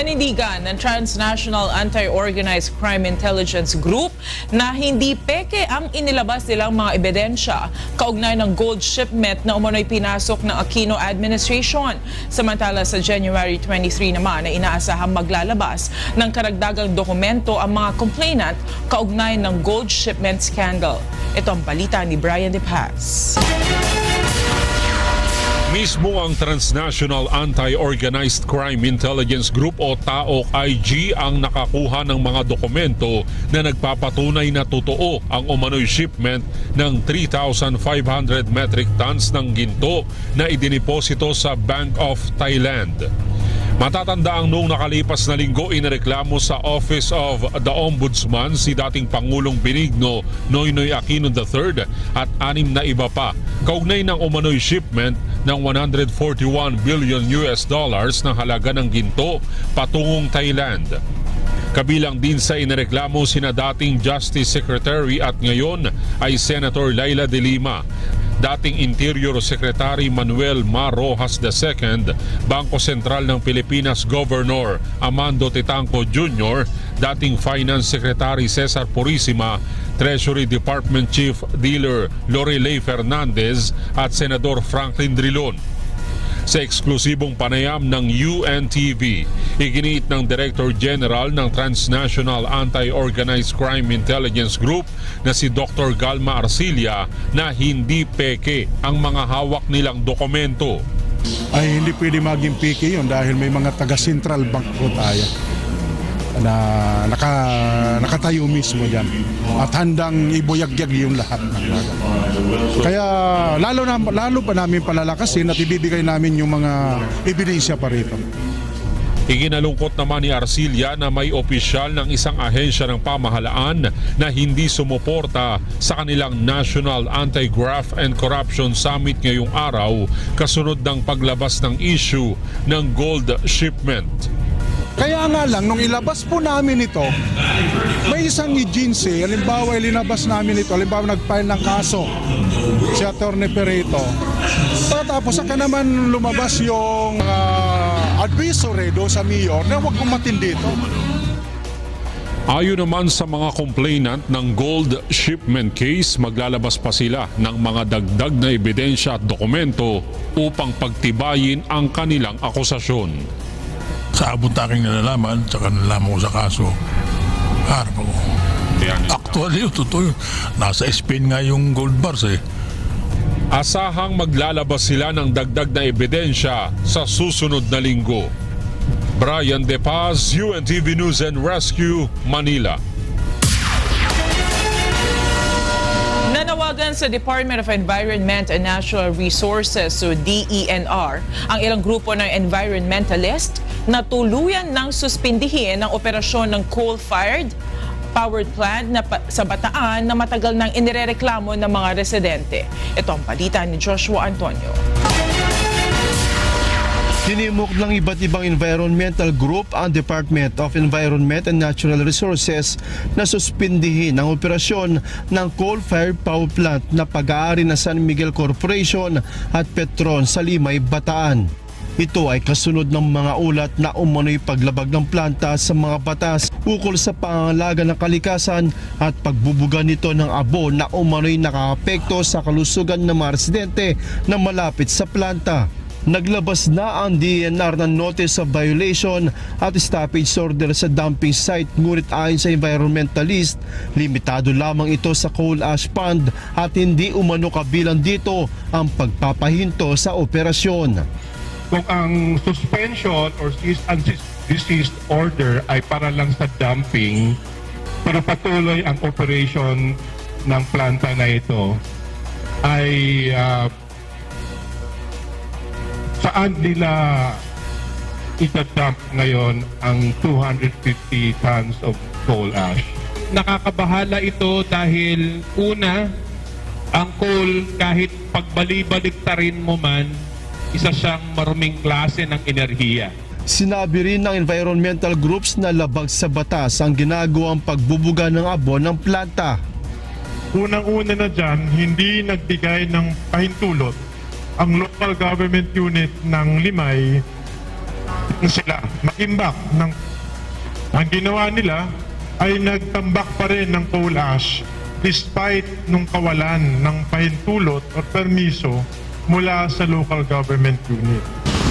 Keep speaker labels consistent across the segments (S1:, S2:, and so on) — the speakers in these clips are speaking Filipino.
S1: Nanindigan ng Transnational Anti-Organized Crime Intelligence Group na hindi peke ang inilabas nilang mga ebidensya kaugnay ng gold shipment na umano'y pinasok ng Aquino administration. Samantala sa January 23 naman ay inaasahang maglalabas ng karagdagang dokumento ang mga complainant kaugnay ng gold shipment scandal. Ito ang balita ni Brian De Paz.
S2: Mismo ang Transnational Anti-Organized Crime Intelligence Group o TAOC-IG ang nakakuha ng mga dokumento na nagpapatunay na totoo ang umano'y shipment ng 3,500 metric tons ng ginto na idiniposito sa Bank of Thailand. Matatanda ang noong nakalipas na linggo inireklamo sa Office of the Ombudsman si dating Pangulong Benigno Noynoy Aquino III at 6 na iba pa kaugnay ng umano'y shipment ng 141 billion US dollars na halaga ng ginto patungong Thailand. Kabilang din sa inireklamo sina dating Justice Secretary at ngayon ay Senator Laila de Lima, dating Interior Secretary Manuel Mar Rojas II, Bangko Sentral ng Pilipinas Governor Amando Titanco Jr., dating Finance Secretary Cesar Purisima, Treasury Department Chief Dealer Lorelei Fernandez at Senador Franklin Drilon. Sa eksklusibong panayam ng UNTV, iginiit ng Director General ng Transnational Anti-Organized Crime Intelligence Group na si Dr. Galma Arcilla na hindi peke ang mga hawak nilang dokumento.
S3: Ay hindi pwede maging peke yun dahil may mga taga-central bank po tayo na nakatayo mismo dyan at handang ibuyagyag yung lahat ng lahat. Kaya lalo pa namin palalakasin at ibibigay namin yung mga ebidensya pa rito.
S2: Iginalungkot naman ni Arcilla na may opisyal ng isang ahensya ng pamahalaan na hindi sumuporta sa kanilang National Anti-Graft and Corruption Summit ngayong araw kasunod ng paglabas ng issue ng gold shipment.
S3: Kaya nga lang, nung ilabas po namin ito, may isang agency, halimbawa ilinabas namin ito, halimbawa nag-file ng kaso, si Atty. Perito. Tapos saka naman lumabas yung advisory doon sa mayor na huwag kumatin dito.
S2: Ayon naman sa mga complainant ng gold shipment case, maglalabas pa sila ng mga dagdag na ebidensya at dokumento upang pagtibayin ang kanilang akusasyon.
S4: Sa abot aking nalalaman, tsaka nalalaman ko sa kaso, harap ako. Actually, totoo yun. Nasa Spain nga yung gold bars eh.
S2: Asahang maglalabas sila ng dagdag na ebidensya sa susunod na linggo. Brian De Paz, UNTV News and Rescue, Manila.
S1: Nanawagan sa Department of Environment and Natural Resources o DENR ang ilang grupo ng environmentalist na tuluyan ng suspindihin ang operasyon ng coal-fired powered plant sa Bataan na matagal nang inirereklamo ng mga residente. Ito ang balita ni Joshua Antonio.
S5: Tinimok ng iba't ibang environmental group ang Department of Environment and Natural Resources na suspindihin ang operasyon ng coal-fired power plant na pag-aari ng San Miguel Corporation at Petron sa Limay, Bataan. Ito ay kasunod ng mga ulat na umano'y paglabag ng planta sa mga batas ukol sa pangangalaga ng kalikasan at pagbubuga nito ng abo na umano'y nakakapekto sa kalusugan ng mga residente na malapit sa planta. Naglabas na ang DENR ng Notice of Violation at Stoppage Order sa dumping site, ngunit ayon sa environmentalist, limitado lamang ito sa coal ash pond at hindi umano kabilang dito ang pagpapahinto sa operasyon.
S6: Kung ang suspension or cease and desist order ay para lang sa dumping, para patuloy ang operation ng planta na ito, ay saan nila itadump ngayon ang 250 tons of coal ash? Nakakabahala ito dahil una, ang coal kahit pagbali-baliktarin mo man, isa siyang maruming klase ng enerhiya.
S5: Sinabi rin ng environmental groups na labag sa batas ang ginagawang pagbubuga ng abo ng planta.
S6: Unang-una na dyan, hindi nagbigay ng pahintulot ang local government unit ng Limay sila makimbak ng ang ginawa nila ay nagtambak pa rin ng coal ash despite nung kawalan ng pahintulot o permiso mula sa local government unit.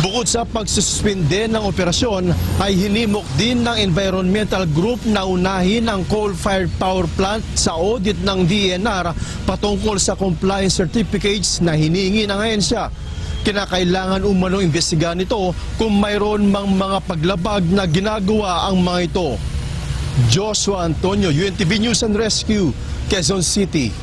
S5: Bukod sa pagsuspinde ng operasyon, ay hinimok din ng environmental group na unahin ang coal-fired power plant sa audit ng DENR patungkol sa compliance certificates na hinihingi ng ahensya. Kinakailangan umanong imbestigahan ito kung mayroon mang mga paglabag na ginagawa ang mga ito. Joshua Antonio, UNTV News and Rescue, Quezon City.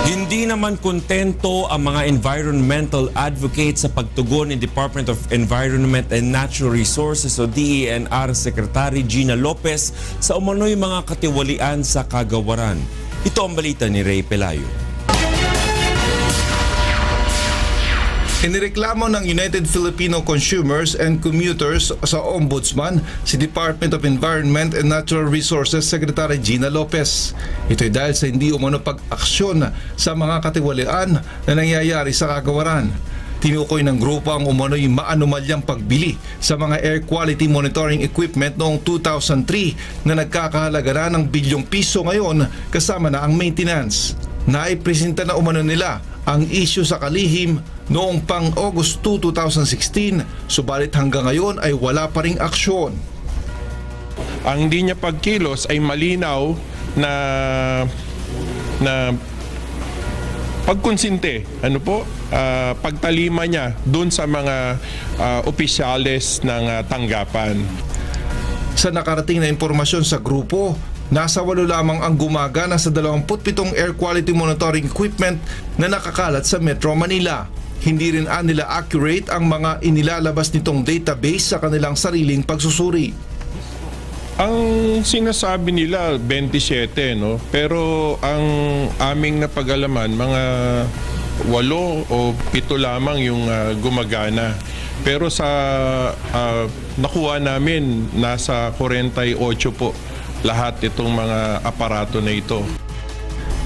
S7: Hindi naman kontento ang mga environmental advocates sa pagtugon ni Department of Environment and Natural Resources o DENR Secretary Gina Lopez sa umano'y mga katiwalian sa kagawaran. Ito ang balita ni Ray Pelayo.
S8: Inireklamo ng United Filipino Consumers and Commuters sa Ombudsman si Department of Environment and Natural Resources Secretary Gina Lopez. Ito'y dahil sa hindi umano pag-aksyon sa mga katiwalian na nangyayari sa kagawaran. Tinukoy ng grupo ang umano'y maanumalyang pagbili sa mga air quality monitoring equipment noong 2003 na nagkakahalaga na ng bilyong piso ngayon kasama na ang maintenance. Naipresenta na umano nila ang issue sa kalihim noong pang August 2, 2016, subalit hanggang ngayon ay wala pa ring aksyon.
S9: Ang hindi niya pagkilos ay malinaw na pagkonsinte, pagtalima niya dun sa mga opisyales ng tanggapan.
S8: Sa nakarating na impormasyon sa grupo, nasa 8 lamang ang gumagana sa 27 air quality monitoring equipment na nakakalat sa Metro Manila. Hindi rin nila accurate ang mga inilalabas nitong database sa kanilang sariling pagsusuri.
S9: Ang sinasabi nila 27, no? Pero ang aming napag-alaman, mga 8 o 7 lamang yung gumagana. Pero sa nakuha namin, nasa 48 po lahat itong mga aparato na ito.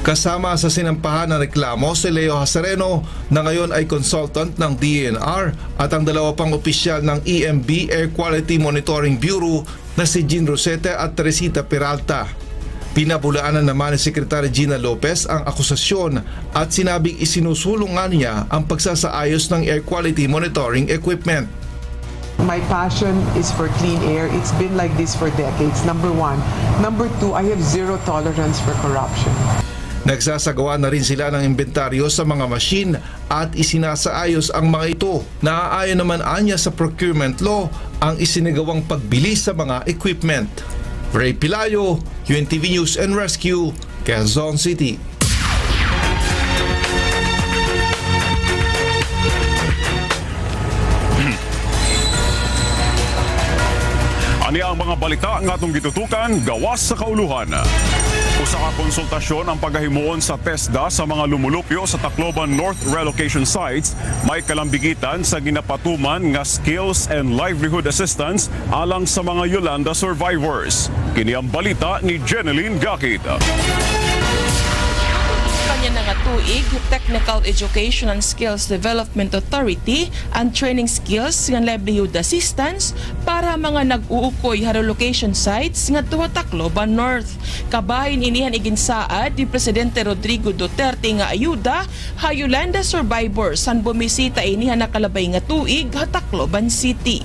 S8: Kasama sa sinampahan ng reklamo si Leo Hasareno na ngayon ay consultant ng DENR at ang 2 pang opisyal ng EMB Air Quality Monitoring Bureau na si Jean Rosete at Teresita Peralta. Pinabulaanan naman ni Secretary Gina Lopez ang akusasyon at sinabing isinusulungan niya ang pagsasaayos ng air quality monitoring equipment.
S10: My passion is for clean air. It's been like this for decades, number 1. Number 2, I have zero tolerance for corruption.
S8: Nagsasagawa na rin sila ng inventaryo sa mga machine at isinasaayos ang mga ito. Naaayon naman anya sa procurement law ang isinagawang pagbili sa mga equipment. Ray Pelayo, UNTV News and Rescue, Quezon City.
S11: Ani ang mga balita nga atong gitutukan gawas sa kauluhan. Usa ka konsultasyon ang paghahimuon sa TESDA sa mga lumulupyo sa Tacloban North relocation sites may kalambigitan sa ginapatuman nga skills and livelihood assistance alang sa mga Yolanda survivors. Kini ang balita ni Jeneline Gakit.
S12: Kanya nga tuig, Technical Education and Skills Development Authority ang training skills ng livelihood assistance para mga nag-uukoy sa relocation sites nga tuwa Tacloban North. Kabahin inihan iginsaad ni Presidente Rodrigo Duterte nga ayuda ha Yolanda survivors san bumisita inihan nakalabay nga tuig sa Tacloban City.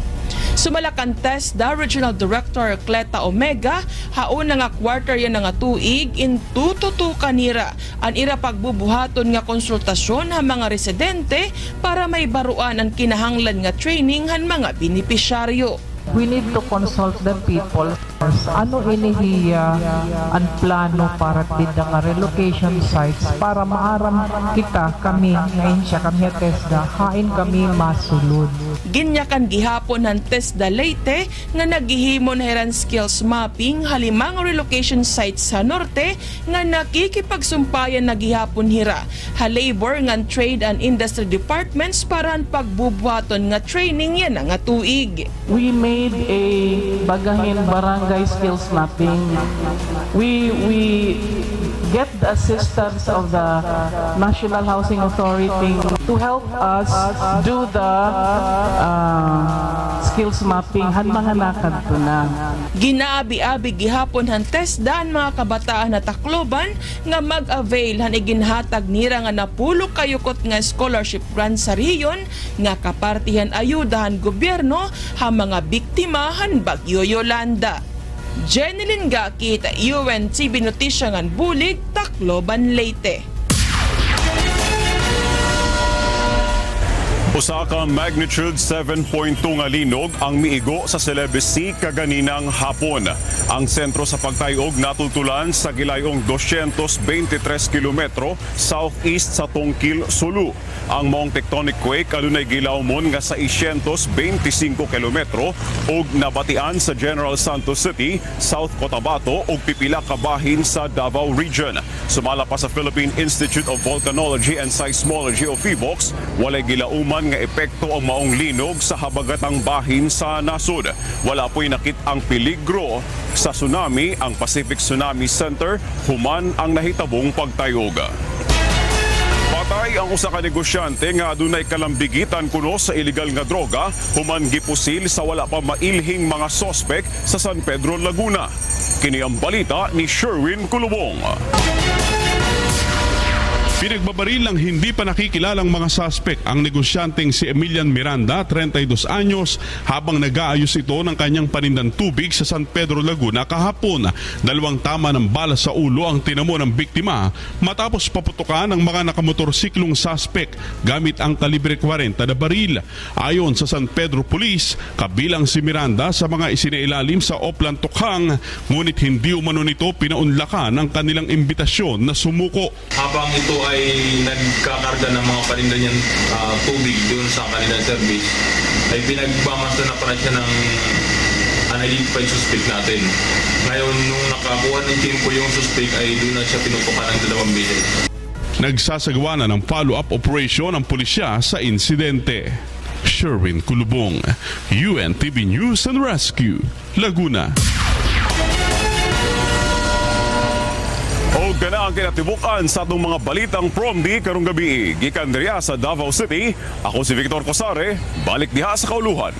S12: Sumalakan TESDA Regional Director Cleta Omega haon nga quarter yan nga tuig in tututukan nira ang ira pagbubuhaton nga konsultasyon ha mga residente para may baruan ang kinahanglan nga training han mga benepisyaryo.
S13: We need to consult the people. Ano inihiya ang plano para tinda nga relocation sites para maaram kita kami ngayon siya kami at TESDA hain kami masulod.
S12: Ginyakan gihapon ng TESDA Leyte nga naghihimon heran skills mapping halimang relocation sites sa norte nga nakikipagsumpayan na gihapon hira ha labor nga trade and industry departments para ang pagbubuhaton nga training yan nga tuig.
S13: We made a bagahin barangay skills mapping. We get the assistance of the National Housing Authority to help us do the skills mapping hanmanganakan to na.
S12: Ginaabi-abi gihapon han TESDA ang mga kabataan na Tacloban nga mag-avail han iginhatag nira nga napulo kayukot nga scholarship grant sa riyon nga kapartihan ayudahan gobyerno ha mga biktima han Bagyo Yolanda. Jeneline Gakit, UNTV Notisyangan Bulig, Tacloban, Leyte.
S11: Usa ka magnitude 7.2 nga linog ang miigo sa Celebes Sea kaganinang hapon. Ang sentro sa pagtayog natultulan sa gilayong 223 kilometro southeast sa Tongkil, Sulu. Ang maong tectonic quake adunay gilawmon nga sa 625 kilometro ug nabatian sa General Santos City, South Cotabato ug pipila ka bahin sa Davao Region. Sumala pa sa Philippine Institute of Volcanology and Seismology o PHIVOLCS, walay gilauman nga epekto ang maong linog sa habagatang bahin sa nasod. Wala po'y nakit ang peligro sa tsunami. Ang Pacific Tsunami Center human ang nahitabong pagtayog. Patay ang usa ka negosyante nga adunay kalambigitan kuno sa illegal nga droga human gipusil sa wala pa mailhing mga sospek sa San Pedro, Laguna. Kini ang balita ni Sherwin Kulubong.
S14: Pinagbabaril ng hindi pa nakikilalang mga suspect ang negosyanteng si Emilian Miranda, 32 anyos, habang nag-aayos ito ng kanyang panindang tubig sa San Pedro, Laguna kahapon. 2 tama ng bala sa ulo ang tinamo ng biktima matapos paputukan ng mga nakamotorsiklong suspect gamit ang kalibre 40 na baril. Ayon sa San Pedro Police, kabilang si Miranda sa mga isinailalim sa Oplan Tukhang, ngunit hindi umano nito pinaunlakan ang kanilang imbitasyon na sumuko.
S15: Habang ito ay nagkakarga ng mga paninda niyang tubig doon sa kanilang service, ay pinagpamasa na para siya ng unidentified suspect natin. Ngayon, nung nakakuha ng tempo yung suspect, ay doon na siya pinutukan ng 2 beses.
S14: Nagsasagawa na ng follow-up operation ang pulisya sa insidente. Sherwin Kulubong, UNTV News and Rescue, Laguna.
S11: O gana ang kinatibukan sa atong mga balitang Promdi karong gabi. Gikan diriya sa Davao City, ako si Victor Cosare, balik diha sa kauluhan.